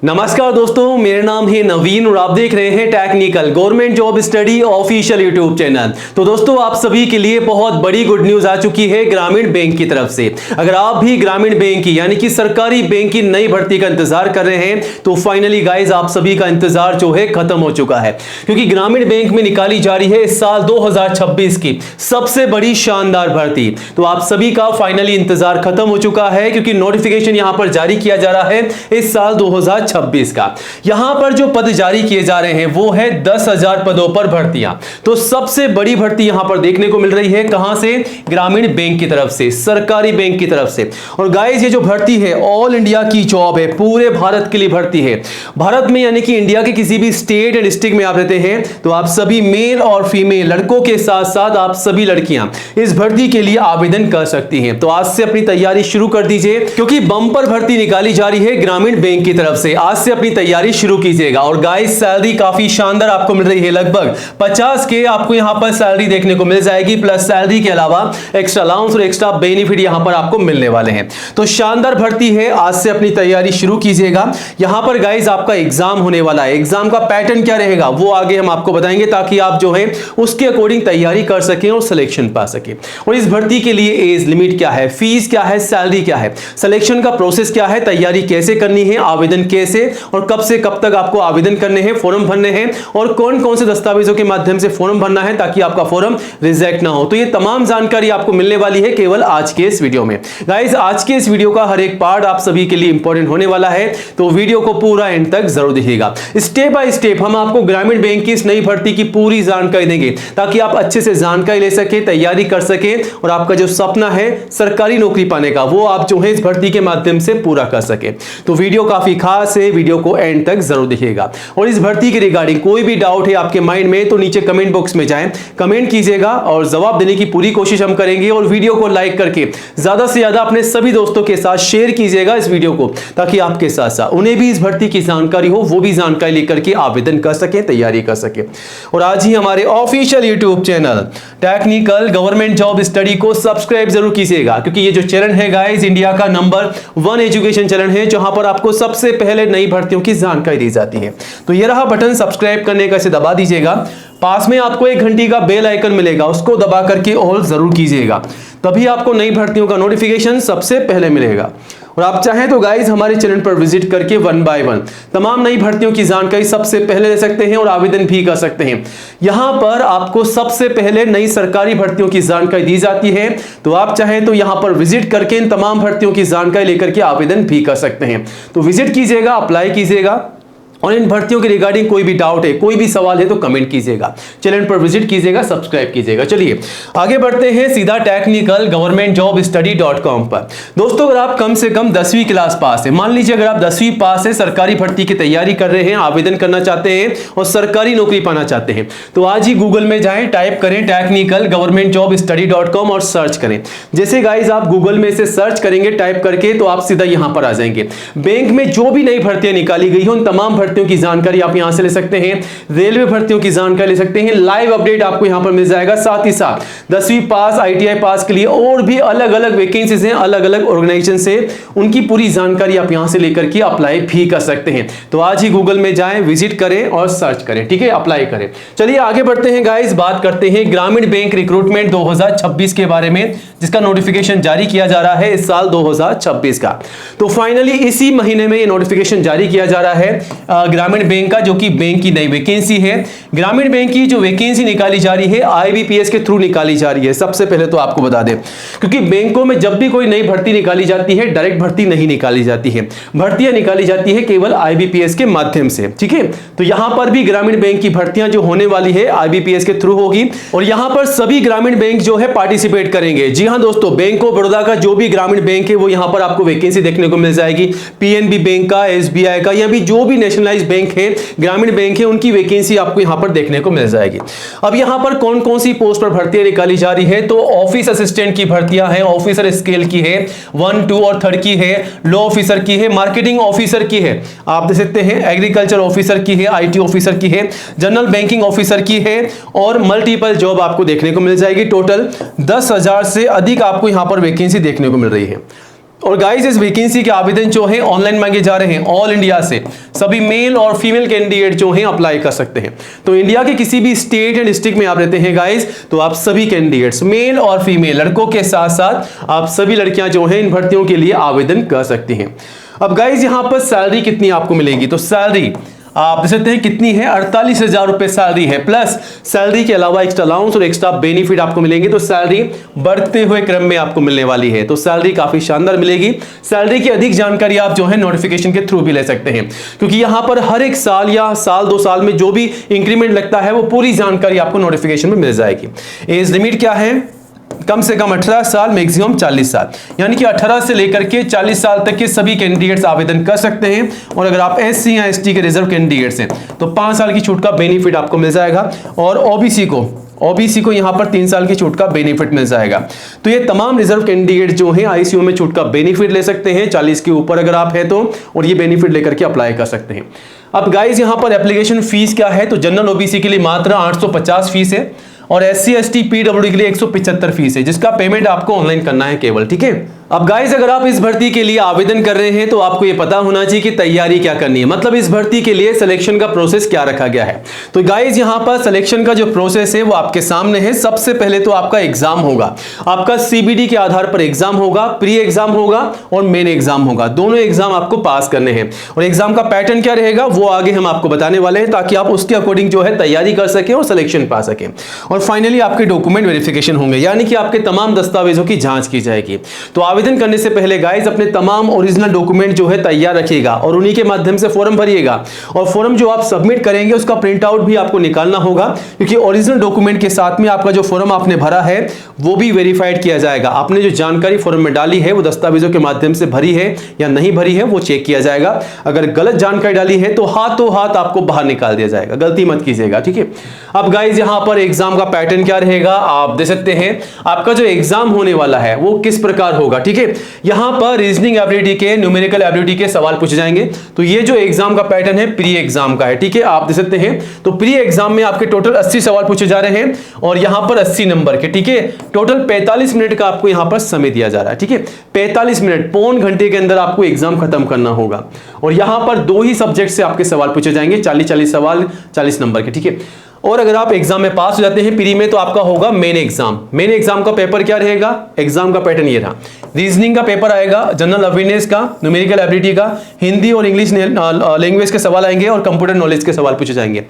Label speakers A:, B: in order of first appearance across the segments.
A: नमस्कार दोस्तों, मेरा नाम है नवीन और आप देख रहे हैं technical government job study official YouTube channel. तो दोस्तों, आप सभी के लिए बहुत बड़ी गुड न्यूज आ चुकी है ग्रामीण बैंक की तरफ से। अगर आप भी ग्रामीण बैंक की यानी कि सरकारी बैंक की नई भर्ती का इंतजार कर रहे हैं तो फाइनली गाइज आप सभी का इंतजार जो है खत्म हो चुका है, क्योंकि ग्रामीण बैंक में निकाली जा रही है इस साल 2026 की सबसे बड़ी शानदार भर्ती। तो आप सभी का फाइनली इंतजार खत्म हो चुका है, क्योंकि नोटिफिकेशन यहां पर जारी किया जा रहा है इस साल 2026 का। यहां पर जो पद जारी किए जा रहे हैं वो है 10,000 पदों पर भर्तियां। तो सबसे बड़ी भर्ती यहां पर देखने को मिल रही है कहां से? ग्रामीण बैंक की तरफ से, सरकारी बैंक की तरफ से। और गाइस, ये जो भर्ती है ऑल इंडिया की जॉब है, पूरे भारत के लिए भर्ती है। भारत में यानी कि इंडिया के किसी भी स्टेट एंड डिस्ट्रिक्ट में आप रहते हैं तो आप सभी मेल और फीमेल लड़कों के साथ साथ आप सभी लड़कियां इस भर्ती के लिए आवेदन कर सकती हैं। तो आज से अपनी तैयारी शुरू कर दीजिए, क्योंकि बम्पर भर्ती निकाली जा रही है ग्रामीण बैंक की तरफ से। आज से अपनी तैयारी शुरू कीजिएगा। और गाइस, सैलरी काफी शानदार आपको मिल रही है, लगभग 50 के आपको यहां पर सैलरी देखने को मिल जाएगी। प्लस सैलरी के अलावा एक्स्ट्रा अलाउंस और एक्स्ट्रा बेनिफिट यहां पर आपको मिलने वाले हैं। तो शानदार भर्ती है, आज से अपनी तैयारी शुरू कीजिएगा। यहां पर गाइस आपका एग्जाम होने वाला है। एग्जाम का पैटर्न क्या रहेगा वो आगे हम आपको बताएंगे, ताकि आप जो है उसके अकॉर्डिंग तैयारी कर सकें और सिलेक्शन पा सकें। और इस भर्ती के लिए एज लिमिट क्या है, फीस क्या है, सैलरी क्या है, सिलेक्शन का प्रोसेस क्या है, तैयारी कैसे करनी है, आवेदन कैसे और कब से कब तक आपको आवेदन करने हैं, फॉर्म भरने हैं और कौन कौन से दस्तावेजों के माध्यम से फॉर्म भरना है ताकि आपका फॉर्म रिजेक्ट ना हो। तो ये तमाम जानकारी आपको मिलने वाली है केवल आज के इस वीडियो में। गाइस, आज के इस वीडियो का हर एक पार्ट आप सभी के लिए इंपॉर्टेंट होने वाला है, तो वीडियो को पूरा एंड तक जरूर देखिएगा। स्टेप बाय स्टेप हम आपको ग्रामीण बैंक की इस नई भर्ती की पूरी जानकारी देंगे, ताकि आप अच्छे से जानकारी ले सके, तैयारी कर सके और आपका जो सपना है सरकारी नौकरी पाने का वो आप जो है इस भर्ती के माध्यम से पूरा कर सके। तो वीडियो काफी खास है, वीडियो को एंड तक जरूर देखिएगा। और इस भर्ती के रिगार्डिंग कोई भी डाउट है आपके माइंड में तो नीचे कमेंट बॉक्स में जाएं, कमेंट कीजिएगा और जवाब देने की पूरी कोशिश हम करेंगे। और वीडियो को लाइक करके ज्यादा से ज्यादा अपने सभी दोस्तों के साथ शेयर कीजिएगा इस वीडियो को, ताकि आपके साथ साथ उन्हें भी इस भर्ती की जानकारी हो, वो भी जानकारी लेकर के आवेदन कर सके, तैयारी कर सके। और आज ही हमारे official YouTube channel technical government job study को सब्सक्राइब जरूर कीजिएगा, क्योंकि ये जो चैनल है गाइस इंडिया का नंबर 1 एजुकेशन चैनल है, जहां पर आपको सबसे पहले नई भर्तियों की जानकारी दी जाती है। तो ये रहा बटन सब्सक्राइब करने का, इसे दबा दीजिएगा। पास में आपको एक घंटी का बेल आइकन मिलेगा, उसको दबा करके ऑल जरूर कीजिएगा, तभी आपको नई भर्तियों का नोटिफिकेशन सबसे पहले मिलेगा। और आप चाहें तो गाइज हमारे चैनल पर विजिट करके 1 बाय 1 तमाम नई भर्तियों की जानकारी सबसे पहले ले सकते हैं और आवेदन भी कर सकते हैं। यहां पर आपको सबसे पहले नई सरकारी भर्तियों की जानकारी दी जाती है, तो आप चाहें तो यहां पर विजिट करके इन तमाम भर्तियों की जानकारी लेकर के आवेदन भी कर सकते हैं। तो विजिट कीजिएगा, अप्लाई कीजिएगा और इन भर्तियों के रिगार्डिंग कोई भी डाउट है, कोई भी सवाल है तो कमेंट कीजिएगा, चैनल पर विजिट कीजिएगा, सब्सक्राइब कीजिएगा। चलिए आगे बढ़ते हैं सीधा टेक्निकल गवर्नमेंट जॉब स्टडी.com पर। दोस्तों, अगर आप कम से कम 10वीं क्लास पास है, मान लीजिए अगर आप 10वीं पास है, सरकारी भर्ती की तैयारी कर रहे हैं, आवेदन करना चाहते हैं और सरकारी नौकरी पाना चाहते हैं, तो आज ही गूगल में जाएं, टाइप करें टेक्निकल गवर्नमेंट जॉब स्टडी.com और सर्च करें। जैसे गाइज आप गूगल में से सर्च करेंगे टाइप करके, तो आप सीधा यहां पर आ जाएंगे। बैंक में जो भी नई भर्तियां निकाली गई हो उन तमाम भर्तियों की जानकारी आप यहां से ले सकते हैं, रेलवे भर्तियों की जानकारी ले सकते हैं, लाइव अपडेट आपको यहां पर मिल जाएगा। साथ ही साथ 10वीं पास, ITI पास के लिए और भी अलग अलग वैकेंसीज हैं, अलग अलग ऑर्गेनाइजेशन से, उनकी पूरी जानकारी आप यहां से लेकर के अप्लाई भी कर सकते हैं। तो आज ही गूगल में जाएं, विजिट करें और सर्च करें, ठीक है, अप्लाई करें। चलिए आगे बढ़ते हैं गाइस, बात करते हैं ग्रामीण बैंक रिक्रूटमेंट 2026 के बारे में, जिसका नोटिफिकेशन जारी किया जा रहा है इस साल 2026 का। तो फाइनली इसी महीने में ये नोटिफिकेशन जारी किया जा रहा है ग्रामीण बैंक का, जो कि बैंक की नई वैकेंसी है। ग्रामीण बैंक की जो वैकेंसी निकाली जा रही है IBPS के थ्रू निकाली जा रही है। सबसे पहले तो आपको बता दें, क्योंकि बैंकों में जब भी कोई नई भर्ती निकाली जाती है डायरेक्ट भर्ती नहीं निकाली जाती है, भर्तियां निकाली जाती है केवल IBPS के माध्यम से, ठीक है। तो यहां पर भी ग्रामीण बैंक की भर्तियां जो होने वाली है IBPS के थ्रू होगी और यहां पर सभी ग्रामीण बैंक जो है पार्टिसिपेट करेंगे। जी हां दोस्तों, बैंक ऑफ बड़ौदा का जो भी ग्रामीण बैंक है वो यहां पर आपको वैकेंसी देखने को मिल जाएगी। PNB बैंक का, SBI का, या भी जो भी नेशनलाइज्ड बैंक है, ग्रामीण बैंक है, उनकी वैकेंसी आपको यहां पर देखने को मिल जाएगी। अब यहां पर कौन कौन सी पोस्ट पर भर्तियां निकाली जा रही है, तो ऑफिस असिस्टेंट की भर्तियां हैं, ऑफिसर स्केल की है, 1, 2 और 3 की है, लॉ ऑफिसर की है, मार्केटिंग ऑफिसर की है, आप देख सकते हैं, एग्रीकल्चर ऑफिसर की है, IT ऑफिसर की है, जनरल बैंकिंग ऑफिसर की है और मल्टीपल जॉब आपको देखने को मिल जाएगी। टोटल 10,000 से अधिक आपको यहां पर वैकेंसी देखने को मिल रही है। और गाइस इस वैकेंसी के आवेदन जो है ऑनलाइन मांगे जा रहे हैं ऑल इंडिया से। सभी मेल और फीमेल कैंडिडेट जो हैं अप्लाई कर सकते हैं। तो इंडिया के किसी भी स्टेट या डिस्ट्रिक्ट में आप रहते हैं गाइस, तो आप सभी कैंडिडेट्स मेल और फीमेल, लड़कों के साथ साथ आप सभी लड़कियां जो हैं इन भर्तियों के लिए आवेदन कर सकती हैं। अब गाइस यहां पर सैलरी कितनी आपको मिलेगी, तो सैलरी आप देख सकते हैं कितनी है, 48,000 रुपए सैलरी है, प्लस सैलरी के अलावा एक्स्ट्रा अलाउंस और एक्स्ट्रा बेनिफिट आपको मिलेंगे। तो सैलरी बढ़ते हुए क्रम में आपको मिलने वाली है, तो सैलरी काफी शानदार मिलेगी। सैलरी की अधिक जानकारी आप जो है नोटिफिकेशन के थ्रू भी ले सकते हैं, क्योंकि यहां पर हर एक साल या साल 2 साल में जो भी इंक्रीमेंट लगता है वो पूरी जानकारी आपको नोटिफिकेशन में मिल जाएगी। एज लिमिट क्या है, कम से कम 18 साल, मैक्सिमम 40 साल, यानी कि 18 से लेकर के 40 साल तक के सभी कैंडिडेट्स आवेदन कर सकते हैं। और अगर आप एससी या एसटी के रिजर्व कैंडिडेट्स हैं तो 5 साल की छूट का बेनिफिट आपको मिल जाएगा, और ओबीसी को यहां पर 3 साल की छूट का बेनिफिट मिल जाएगा। तो ये तमाम रिजर्व कैंडिडेट जो हैं आईसीयू में छूट का बेनिफिट ले सकते हैं 40 के ऊपर अगर आप हैं तो, और ये बेनिफिट लेकर के अप्लाई कर सकते हैं। अब गाइस यहां पर एप्लीकेशन फीस क्या है, तो जनरल ओबीसी के लिए मात्र 850 फीस है, और एससी एसटी पीडब्ल्यूडी के लिए 175 फीस है, जिसका पेमेंट आपको ऑनलाइन करना है केवल, ठीक है। अब गाइस अगर आप इस भर्ती के लिए आवेदन कर रहे हैं तो आपको यह पता होना चाहिए कि तैयारी क्या करनी है, मतलब इस भर्ती के लिए सिलेक्शन का प्रोसेस क्या रखा गया है। तो गाइस यहां पर सिलेक्शन का जो प्रोसेस है वो आपके सामने है। सबसे पहले तो आपका एग्जाम होगा, आपका सीबीडी के आधार पर एग्जाम होगा, प्री एग्जाम होगा और मेन एग्जाम होगा। दोनों एग्जाम आपको पास करने हैं, और एग्जाम का पैटर्न क्या रहेगा वो आगे हम आपको बताने वाले हैं, ताकि आप उसके अकॉर्डिंग जो है तैयारी कर सके और सिलेक्शन पा सके। और फाइनली आपके डॉक्यूमेंट वेरिफिकेशन होंगे, यानी कि आपके तमाम दस्तावेजों की जांच की जाएगी। तो आवेदन करने से पहले गाइस अपने तमाम ओरिजिनल डॉक्यूमेंट जो है तैयार रखिएगा, और उन्हीं के माध्यम से फॉर्म भरिएगा। और फॉर्म जो आप सबमिट करेंगे उसका प्रिंट आउट भी आपको निकालना होगा, क्योंकि ओरिजिनल डॉक्यूमेंट के साथ में आपका जो फॉर्म आपने भरा है वो भी वेरीफाइड किया जाएगा। आपने जो जानकारी फॉर्म में डाली है वो दस्तावेजों के माध्यम से भरी है या नहीं भरी है वो चेक किया जाएगा। अगर गलत जानकारी डाली है तो हाथों हाथ आपको बाहर निकाल दिया जाएगा, गलती मत कीजिएगा, ठीक है। अब गाइस यहां पर एग्जाम का पैटर्न क्या रहेगा आप देख सकते हैं। आपका जो एग्जाम होने वाला है वो किस प्रकार होगा, ठीक है। यहां पर रीजनिंग एबिलिटी के, न्यूमेरिकल एबिलिटी के सवाल पूछे जाएंगे। तो ये जो एग्जाम का पैटर्न है प्री एग्जाम का है, ठीक है, आप देख सकते हैं। तो प्री एग्जाम में आपके टोटल 80 सवाल पूछे जा रहे हैं, और यहां पर 80 नंबर के, ठीक है। टोटल 45 मिनट का आपको यहां पर समय दिया जा रहा है, ठीक है। 45 मिनट, पौन घंटे के अंदर आपको एग्जाम खत्म करना होगा। और यहां पर 2 ही सब्जेक्ट से आपके सवाल पूछे जाएंगे, 40-40 सवाल 40 नंबर के, ठीक है। और अगर आप एग्जाम में पास हो जाते हैं प्री में तो आपका होगा मेन एग्जाम। मेन एग्जाम का पेपर क्या रहेगा, एग्जाम का पैटर्न ये रहा। रीजनिंग का पेपर आएगा, जनरल अवेयरनेस का, न्यूमेरिकल एबिलिटी का, हिंदी और इंग्लिश लैंग्वेज के सवाल आएंगे, और कंप्यूटर नॉलेज के सवाल पूछे जाएंगे।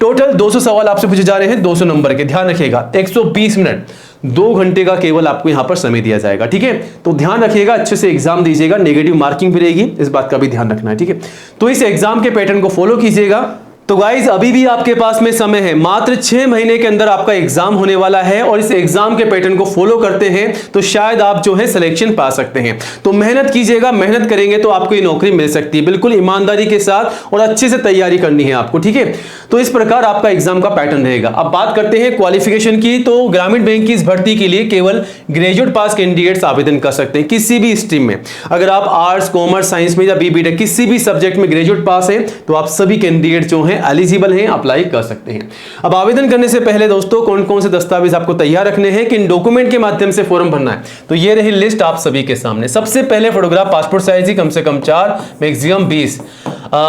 A: टोटल 200 सवाल आपसे पूछे जा रहे हैं, 200 नंबर के। ध्यान रखिएगा 120 मिनट, 2 घंटे का केवल आपको यहां पर समय दिया जाएगा, ठीक है। तो ध्यान रखिएगा, अच्छे से एग्जाम दीजिएगा, नेगेटिव मार्किंग भी रहेगी, इस बात का भी ध्यान रखना है, ठीक है। तो इस एग्जाम के पैटर्न को फॉलो कीजिएगा। तो गाइज अभी भी आपके पास में समय है, मात्र 6 महीने के अंदर आपका एग्जाम होने वाला है, और इस एग्जाम के पैटर्न को फॉलो करते हैं तो शायद आप जो है सिलेक्शन पा सकते हैं। तो मेहनत कीजिएगा, मेहनत करेंगे तो आपको ये नौकरी मिल सकती है, बिल्कुल ईमानदारी के साथ, और अच्छे से तैयारी करनी है आपको, ठीक है। तो इस प्रकार आपका एग्जाम का पैटर्न रहेगा। अब बात करते हैं क्वालिफिकेशन की। तो ग्रामीण बैंक की इस भर्ती के लिए केवल ग्रेजुएट पास कैंडिडेट्स आवेदन कर सकते हैं, किसी भी स्ट्रीम में। अगर आप आर्ट्स, कॉमर्स, साइंस में या बीबीटेक किसी भी सब्जेक्ट में ग्रेजुएट पास है तो आप सभी कैंडिडेट जो हैं एलिजिबल हैं, अप्लाई कर सकते हैं। अब आवेदन करने से पहले दोस्तों कौन कौन से दस्तावेज आपको तैयार रखने हैं, किन डॉक्यूमेंट के माध्यम से फॉर्म भरना है, तो ये रही लिस्ट आप सभी के सामने। सबसे पहले फोटोग्राफ पासपोर्ट साइज की, कम से कम 4, मैक्सिमम 20।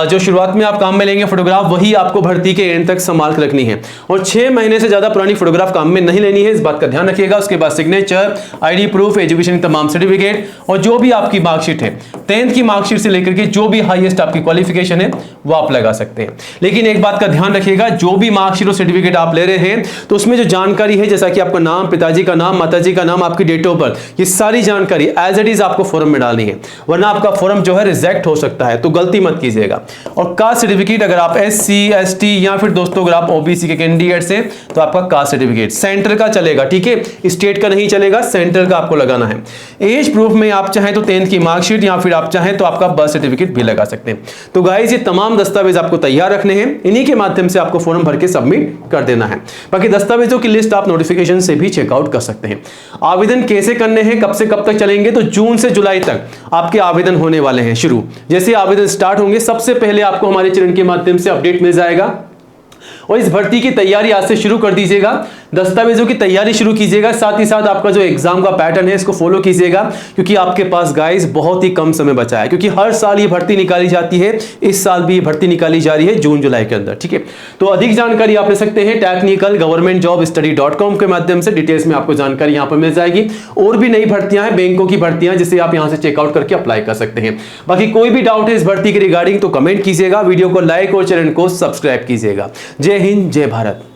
A: जो शुरुआत में आप काम में लेंगे फोटोग्राफ वही आपको भर्ती के एंड तक संभाल कर रखनी है, और 6 महीने से ज्यादा पुरानी फोटोग्राफ काम में नहीं लेनी है, इस बात का ध्यान रखिएगा। उसके बाद सिग्नेचर, आईडी प्रूफ, एजुकेशन तमाम सर्टिफिकेट, और जो भी आपकी मार्कशीट है 10th की मार्कशीट से लेकर के जो भी हाईएस्ट आपकी क्वालिफिकेशन है वो आप लगा सकते हैं। लेकिन एक बात का ध्यान रखिएगा, जो भी मार्कशीट और सर्टिफिकेट आप ले रहे हैं तो उसमें जो जानकारी है, जैसा कि आपका नाम, पिताजी का नाम, माताजी का नाम, आपकी डेट ऑफ बर्थ, ये सारी जानकारी एज इट इज आपको फॉर्म में डालनी है, वरना आपका फॉर्म जो है रिजेक्ट हो सकता है, तो गलती मत कीजिएगा। और कास्ट सर्टिफिकेट, अगर आप एससी, एसटी या फिर दोस्तों अगर आप ओबीसी के कैंडिडेट हैं तो आपका कास्ट सर्टिफिकेट सेंटर का चलेगा, ठीक है, स्टेट का नहीं चलेगा, सेंटर का आपको लगाना है। एज प्रूफ में आप चाहें तो 10th की मार्कशीट, या फिर आप चाहें तो आपका बर्थ सर्टिफिकेट भी लगा सकते हैं। तो गाइस ये तमाम दस्तावेज आपको तैयार रखने हैं, इन्हीं के माध्यम से आपको फॉर्म भर के सबमिट कर देना है। बाकी दस्तावेजों की लिस्ट आप नोटिफिकेशन से भी चेकआउट कर सकते हैं। आवेदन कैसे करने हैं, कब से कब तक चलेंगे, तो जून से जुलाई तक आपके आवेदन होने वाले हैं शुरू। जैसे आवेदन स्टार्ट होंगे सबसे पहले आपको हमारे चैनल के माध्यम से अपडेट मिल जाएगा, और इस भर्ती की तैयारी आज से शुरू कर दीजिएगा, दस्तावेजों की तैयारी शुरू कीजिएगा, साथ ही साथ आपका जो एग्जाम का पैटर्न है इसको फॉलो कीजिएगा, क्योंकि आपके पास गाइस बहुत ही कम समय बचा है, क्योंकि हर साल ये भर्ती निकाली जाती है, इस साल भी ये भर्ती निकाली जा रही है जून जुलाई के अंदर, ठीक है। तो अधिक जानकारी आप ले सकते हैं technicalgovernmentjobstudy.com के माध्यम से, डिटेल्स में आपको जानकारी यहां पर मिल जाएगी। और भी नई भर्तियां हैं, बैंकों की भर्तियां, जिसे आप यहां से चेकआउट करके अप्लाई कर सकते हैं। बाकी कोई भी डाउट है इस भर्ती के रिगार्डिंग तो कमेंट कीजिएगा, वीडियो को लाइक और चैनल को सब्सक्राइब कीजिएगा। जय हिंद, जय भारत।